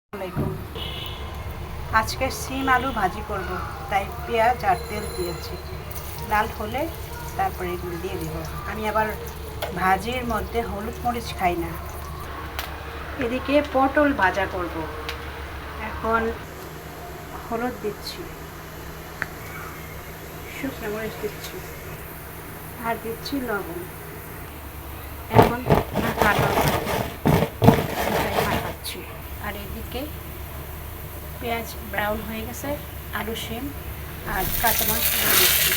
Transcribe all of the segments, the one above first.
আসসালামাইকুম। আজকে সিম আলু ভাজি করব, তাই পেঁয়াজ আর তেল দিয়েছি। লাল হলে তারপরে এগুলো দিয়ে দিব। আমি আবার ভাজির মধ্যে হলুদ মরিচ খাই না। এদিকে পটল ভাজা করব। এখন হলুদ দিচ্ছি, শুকনো মরিচ দিচ্ছি, আর দিচ্ছি লবণ। এখন মাখাচ্ছি। আর এদিকে পেঁয়াজ ব্রাউন হয়ে গেছে, আলু শিম আর কাঁচামরিচ দিয়ে দিচ্ছি।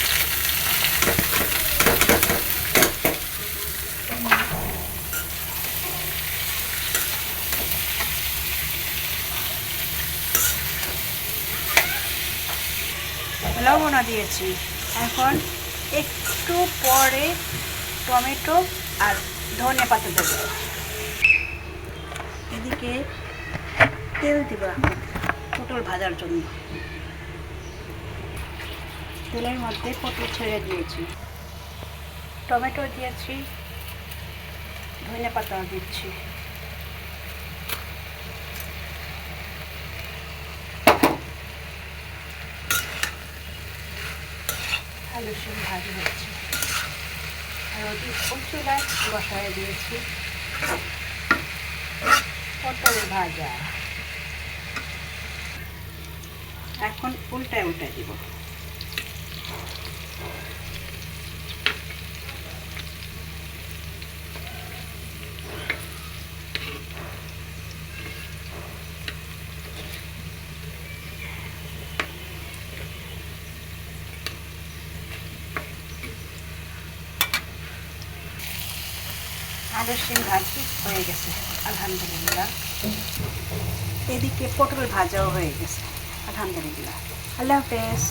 লবণও দিয়েছি। এখন একটু পরে টমেটো আর ধনে পাতা দেবো। এদিকে তেল দিব এখন পটল ভাজার জন্য। তেলের মধ্যে পটল ছেড়ে দিয়েছি, টমেটো দিয়েছি, ধনে পাতাও দিচ্ছি। আলু শিম ভাজি হচ্ছে, আর ওটি চুলায় বসায় দিয়েছি পটল ভাজা। এখন উল্টায় দিব। আলু শিম ভাজি হয়ে গেছে আলহামদুলিল্লাহ। এদিকে পটল ভাজাও হয়ে গেছে আলহামদুলিল্লাহ। আল্লাহ হাফেজ।